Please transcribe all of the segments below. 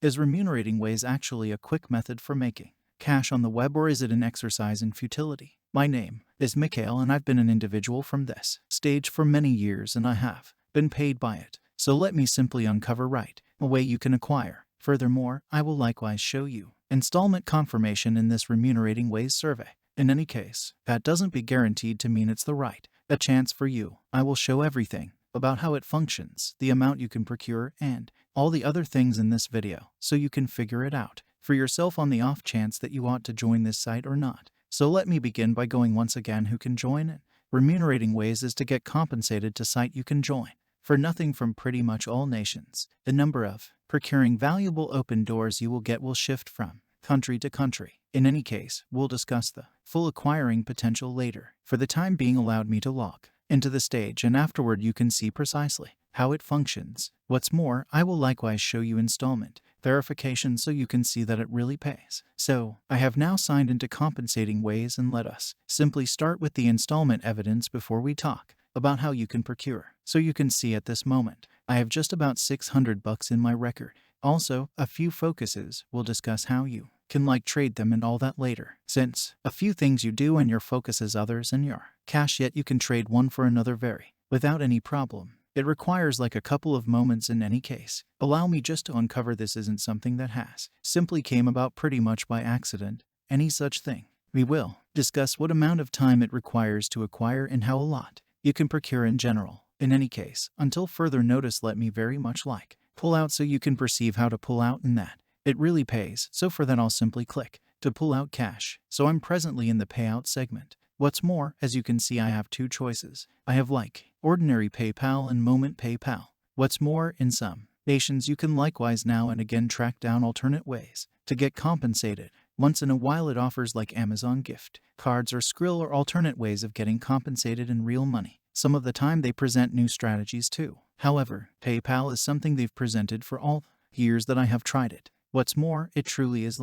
Is remunerating ways actually a quick method for making cash on the web, or is it an exercise in futility? My name is Mikhail, and I've been an individual from this stage for many years, and I have been paid by it. So let me simply uncover right a way you can acquire. Furthermore, I will likewise show you installment confirmation in this remunerating ways survey. In any case, that doesn't be guaranteed to mean it's the right a chance for you. I will show everything about how it functions, the amount you can procure, and all the other things in this video, so you can figure it out for yourself on the off chance that you want to join this site or not. So let me begin by going once again who can join it. Remunerating ways is to get compensated to site you can join for nothing from pretty much all nations. The number of procuring valuable open doors you will get will shift from country to country. In any case, we'll discuss the full acquiring potential later. For the time being, allowed me to log into the stage, and afterward you can see precisely how it functions. What's more, I will likewise show you installment verification so you can see that it really pays. So, I have now signed into compensating ways, and let us simply start with the installment evidence before we talk about how you can procure. So you can see at this moment, I have just about $600 in my record. Also, a few focuses, we'll discuss how you can trade them and all that later. Since a few things you do and your focus is others and your cash, yet you can trade one for another without any problem. It requires a couple of moments in any case. Allow me just to uncover this isn't something that has simply came about pretty much by accident, any such thing. We will discuss what amount of time it requires to acquire and how a lot you can procure in general. In any case, until further notice, let me very much pull out so you can perceive how to pull out and that it really pays. So for that I'll simply click to pull out cash. So I'm presently in the payout segment. What's more, as you can see, I have two choices. I have ordinary PayPal and moment PayPal. What's more, in some nations you can likewise now and again track down alternate ways to get compensated. Once in a while it offers Amazon gift cards or Skrill or alternate ways of getting compensated in real money. Some of the time they present new strategies too. However, PayPal is something they've presented for all years that I have tried it. What's more, it truly is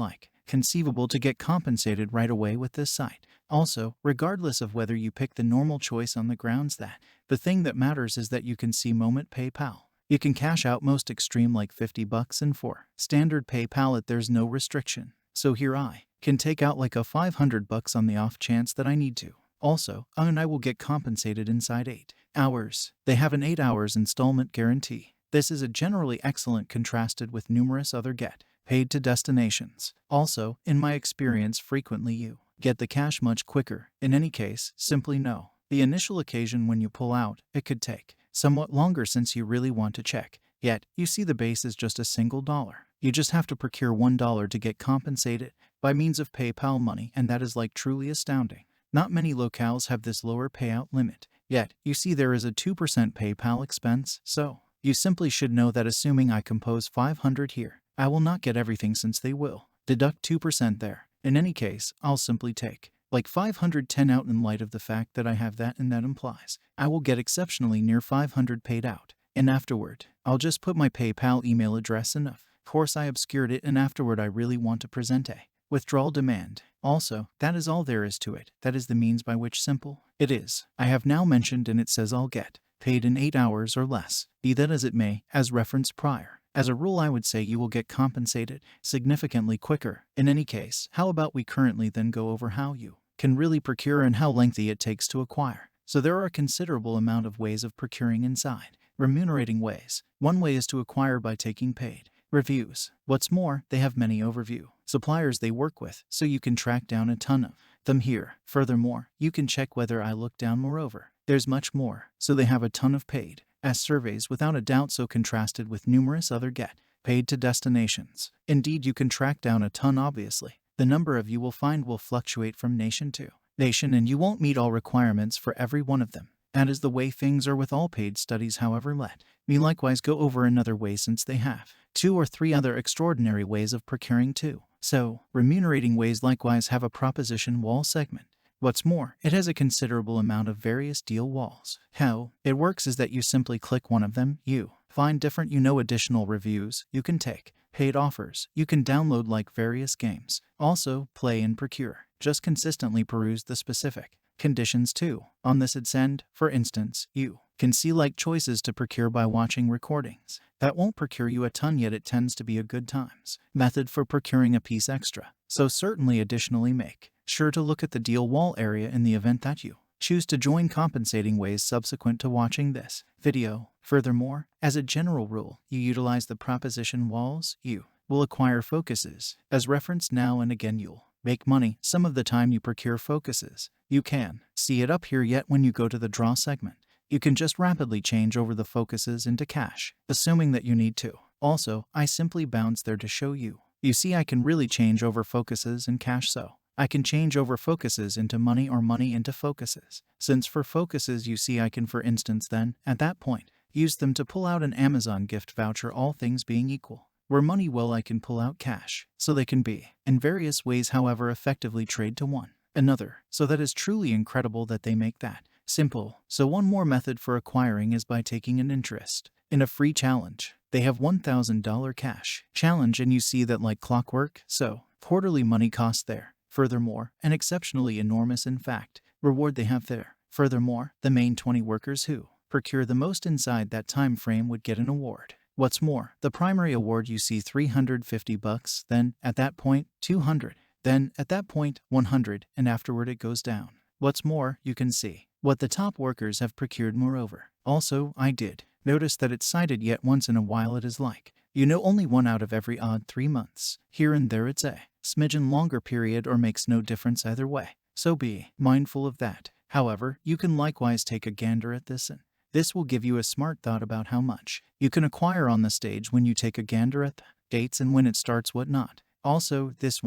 conceivable to get compensated right away with this site. Also, regardless of whether you pick the normal choice on the grounds that the thing that matters is that you can see moment PayPal. You can cash out most extreme $50, and for standard PayPal there's no restriction. So here I can take out a $500 on the off chance that I need to. Also, and I will get compensated inside 8 hours. They have an 8 hours installment guarantee. This is a generally excellent contrasted with numerous other get paid to destinations. Also, in my experience, frequently you get the cash much quicker. In any case, simply know the initial occasion when you pull out, it could take somewhat longer since you really want to check. Yet, you see the base is just a single dollar. You just have to procure $1 to get compensated by means of PayPal money, and that is truly astounding. Not many locales have this lower payout limit. Yet, you see there is a 2% PayPal expense, so you simply should know that assuming I compose 500 here, I will not get everything since they will deduct 2% there. In any case, I'll simply take 510 out in light of the fact that I have that, and that implies I will get exceptionally near 500 paid out. And afterward, I'll just put my PayPal email address in. Of course I obscured it, and afterward I really want to present a withdrawal demand. Also, that is all there is to it. That is the means by which simple it is. I have now mentioned, and it says I'll get paid in 8 hours or less. Be that as it may, as referenced prior, as a rule I would say you will get compensated significantly quicker. In any case, how about we currently then go over how you can really procure and how lengthy it takes to acquire. So there are a considerable amount of ways of procuring inside remunerating ways. One way is to acquire by taking paid reviews. What's more, they have many overview suppliers they work with, so you can track down a ton of them here. Furthermore, you can check whether I look down. Moreover, there's much more. So they have a ton of paid as surveys without a doubt, so contrasted with numerous other get paid to destinations. Indeed, you can track down a ton. Obviously, the number of you will find will fluctuate from nation to nation, and you won't meet all requirements for every one of them. That is the way things are with all paid studies. However, let me likewise go over another way, since they have 2 or 3 other extraordinary ways of procuring too. So, remunerating ways likewise have a proposition wall segment. What's more, it has a considerable amount of various deal walls. How it works is that you simply click one of them, you find different additional reviews, you can take paid offers, you can download various games, also play and procure. Just consistently peruse the specific conditions too. On this its end, for instance, you can see like choices to procure by watching recordings. That won't procure you a ton, yet it tends to be a good times method for procuring a piece extra. So certainly additionally make sure to look at the deal wall area in the event that you choose to join compensating ways subsequent to watching this video. Furthermore, as a general rule, you utilize the proposition walls, you will acquire focuses. As referenced now and again, you'll make money some of the time you procure focuses. You can see it up here, yet when you go to the draw segment, you can just rapidly change over the focuses into cash, assuming that you need to. Also, I simply bounce there to show you. You see, I can really change over focuses and cash, so I can change over focuses into money or money into focuses. Since for focuses, you see, I can, for instance, then, at that point, use them to pull out an Amazon gift voucher, all things being equal. Where money, well, I can pull out cash. So they can be, in various ways, however, effectively trade to one another. So that is truly incredible that they make that simple. So one more method for acquiring is by taking an interest in a free challenge. They have $1,000 cash challenge, and you see that like clockwork. So quarterly money cost there. Furthermore, an exceptionally enormous, in fact, reward they have there. Furthermore, the main 20 workers who procure the most inside that time frame would get an award. What's more, the primary award, you see, $350, then at that point 200, then at that point 100, and afterward it goes down. What's more, you can see what the top workers have procured. Moreover, also, I did notice that it's cited yet once in a while it is like, only 1 out of every odd 3 months. Here and there it's a smidgen longer period, or makes no difference either way. So be mindful of that. However, you can likewise take a gander at this, and this will give you a smart thought about how much you can acquire on the stage when you take a gander at the dates and when it starts, whatnot. Also, this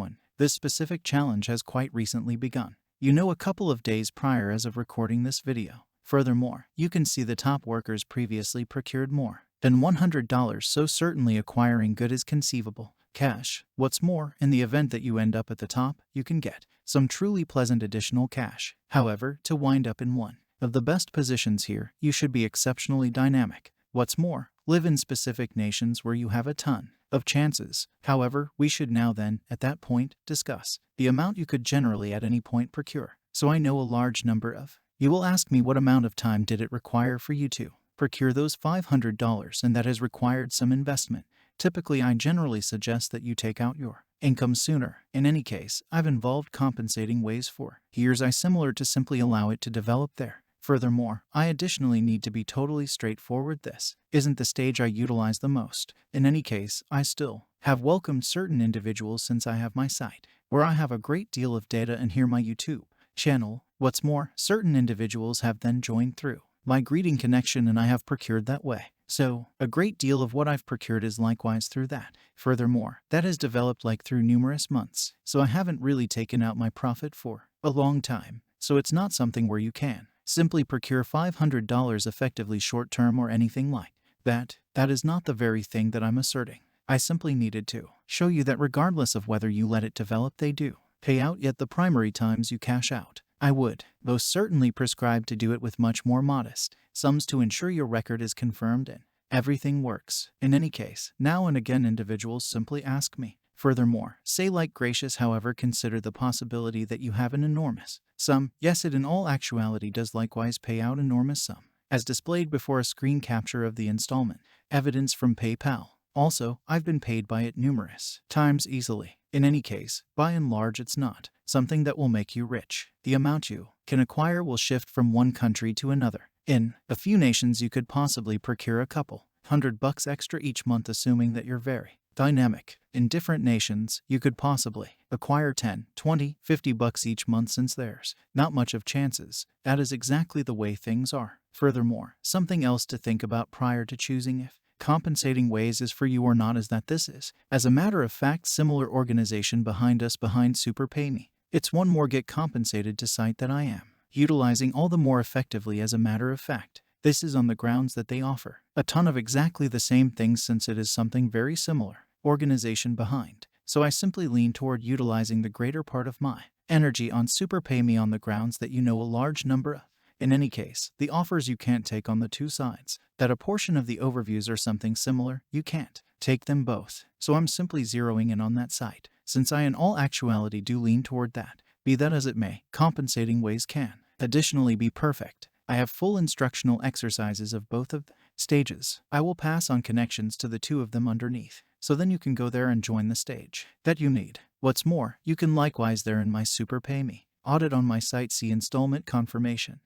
specific challenge has quite recently begun. A couple of days prior as of recording this video. Furthermore, you can see the top workers previously procured more than $100, so certainly acquiring good is conceivable. Cash. What's more, in the event that you end up at the top, you can get some truly pleasant additional cash. However, to wind up in one of the best positions here, you should be exceptionally dynamic. What's more, live in specific nations where you have a ton of chances. However, we should now then, at that point, discuss the amount you could generally at any point procure. So I know a large number of you will ask me, what amount of time did it require for you to procure those $500, and that has required some investment. Typically, I generally suggest that you take out your income sooner. In any case, I've involved compensating ways for years. I similar to simply allow it to develop there. Furthermore, I additionally need to be totally straightforward. This isn't the stage I utilize the most. In any case, I still have welcomed certain individuals since I have my site, where I have a great deal of data, and here my YouTube channel. What's more, certain individuals have then joined through my greeting connection, and I have procured that way. So, a great deal of what I've procured is likewise through that. Furthermore, that has developed like through numerous months. So I haven't really taken out my profit for a long time. So it's not something where you can simply procure $500 effectively short term or anything like that. That is not the very thing that I'm asserting. I simply needed to show you that regardless of whether you let it develop, they do pay out, yet the primary times you cash out, I would most certainly prescribe to do it with much more modest sums to ensure your record is confirmed and everything works. In any case, now and again individuals simply ask me. Furthermore, say like gracious, however, consider the possibility that you have an enormous sum. Yes, it in all actuality does likewise pay out enormous sum, as displayed before a screen capture of the installment evidence from PayPal. Also, I've been paid by it numerous times easily. In any case, by and large, it's not something that will make you rich. The amount you can acquire will shift from one country to another. In a few nations, you could possibly procure a couple $100 extra each month, assuming that you're very dynamic. In different nations, you could possibly acquire 10, 20, $50 each month, since there's not much of chances. That is exactly the way things are. Furthermore, something else to think about prior to choosing if compensating ways is for you or not is that this is, as a matter of fact, similar organization behind us, behind Super Pay Me. It's one more get compensated to site that I am utilizing all the more effectively. As a matter of fact, this is on the grounds that they offer a ton of exactly the same things, since it is something very similar organization behind. So I simply lean toward utilizing the greater part of my energy on Super Pay Me on the grounds that a large number of. In any case, the offers you can't take on the two sides, that a portion of the overviews are something similar, you can't take them both. So I'm simply zeroing in on that site, since I in all actuality do lean toward that. Be that as it may, compensating ways can additionally be perfect. I have full instructional exercises of both of the stages. I will pass on connections to the two of them underneath, so then you can go there and join the stage that you need. What's more, you can likewise there in my Super Pay Me audit on my site see installment confirmation.